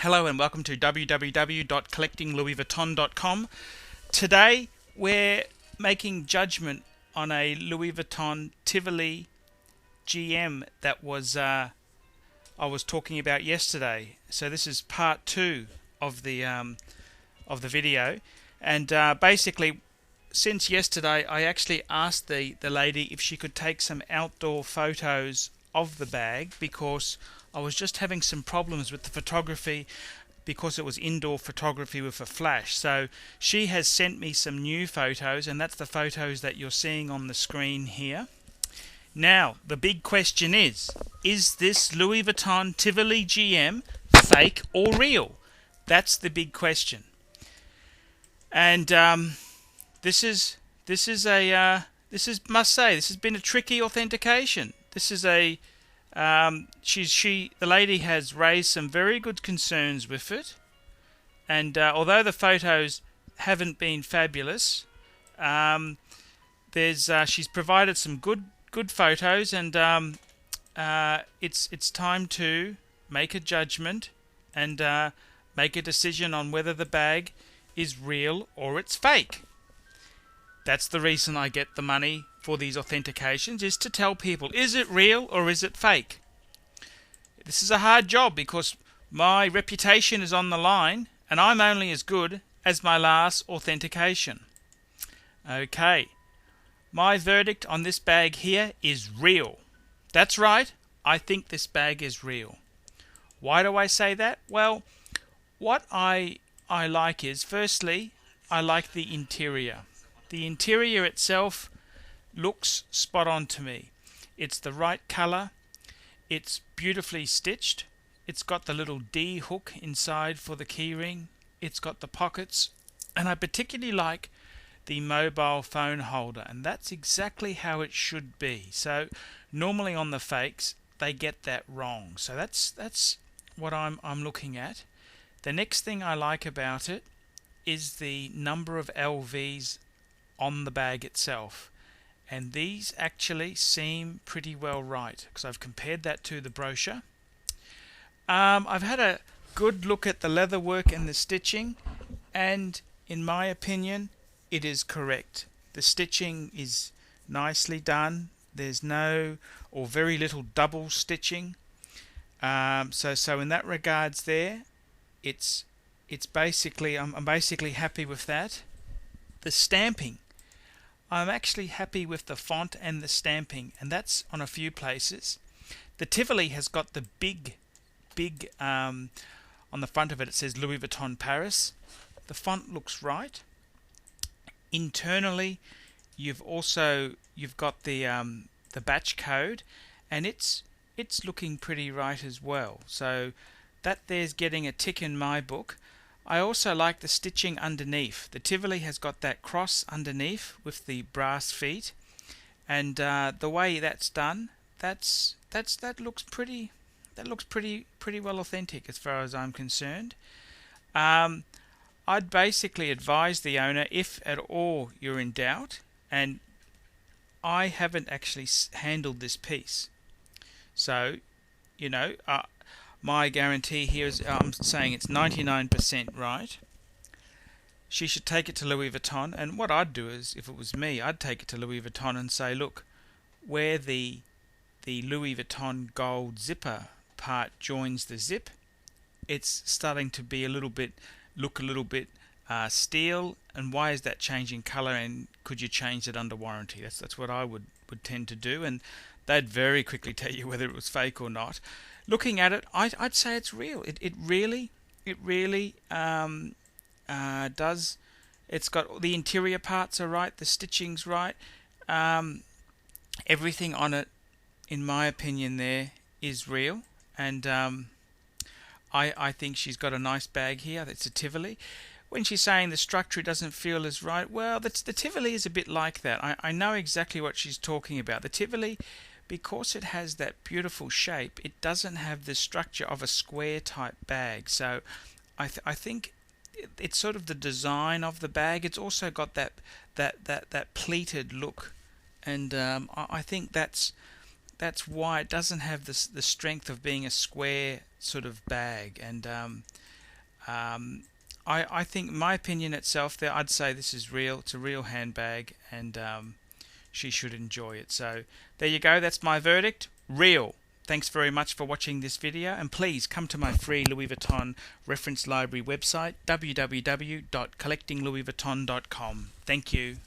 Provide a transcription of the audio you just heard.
Hello and welcome to www.collectinglouisvuitton.com. Today we're making judgment on a Louis Vuitton Tivoli GM that I was talking about yesterday. So this is part two of the video, and basically since yesterday I actually asked the lady if she could take some outdoor photos of the bag, because I was just having some problems with the photography because it was indoor photography with a flash. So she has sent me some new photos, and that's the photos that you're seeing on the screen here. Now, the big question is this Louis Vuitton Tivoli GM fake or real? That's the big question. And must say, this has been a tricky authentication. This is a the lady has raised some very good concerns with it, and although the photos haven't been fabulous, she's provided some good photos, and it's time to make a judgment and make a decision on whether the bag is real or it's fake. That's the reason I get the money for these authentications, is to tell people, is it real or is it fake? This is a hard job because my reputation is on the line, and I'm only as good as my last authentication. Okay, my verdict on this bag here is real. That's right, I think this bag is real. Why do I say that? Well, what I like is, firstly, I like the interior. The interior itself looks spot on to me. It's the right colour, it's beautifully stitched, it's got the little D hook inside for the keyring, it's got the pockets, and I particularly like the mobile phone holder, and that's exactly how it should be. So normally on the fakes they get that wrong. So that's what I'm looking at. The next thing I like about it is the number of LVs on the bag itself, and these actually seem pretty well right because I've compared that to the brochure. I've had a good look at the leatherwork and the stitching, and in my opinion it is correct. The stitching is nicely done. There's no or very little double stitching. So in that regards there, it's basically I'm basically happy with that. The stamping, I'm actually happy with the font and the stamping, and that's on a few places. The Tivoli has got the big on the front of it. It says Louis Vuitton Paris. The font looks right. Internally, you've got the batch code, and it's looking pretty right as well. So that there's getting a tick in my book. I also like the stitching underneath. The Tivoli has got that cross underneath with the brass feet, and the way that's done, that looks pretty well authentic as far as I'm concerned. I'd basically advise the owner, if at all you're in doubt, and I haven't actually handled this piece, so my guarantee here is, I'm saying it's 99% right. She should take it to Louis Vuitton, and what I'd do is, if it was me, I'd take it to Louis Vuitton and say, look, where the Louis Vuitton gold zipper part joins the zip, it's starting to be look a little bit steel, and why is that changing colour, and could you change it under warranty? That's what I would tend to do, and they'd very quickly tell you whether it was fake or not. Looking at it, I'd say it's real. It really does. It's got the interior parts are right, the stitching's right, everything on it, in my opinion, there is real, and I think she's got a nice bag here. It's a Tivoli. When she's saying the structure doesn't feel as right, well, the Tivoli is a bit like that. I know exactly what she's talking about. The Tivoli, because it has that beautiful shape, it doesn't have the structure of a square type bag. So I think it's sort of the design of the bag. It's also got that pleated look, and I think that's that's why it doesn't have the strength of being a square sort of bag. And I think, my opinion itself, there, I'd say this is real. It's a real handbag, and she should enjoy it. So there you go. That's my verdict. Real. Thanks very much for watching this video, and please come to my free Louis Vuitton reference library website, www.collectinglouisvuitton.com. Thank you.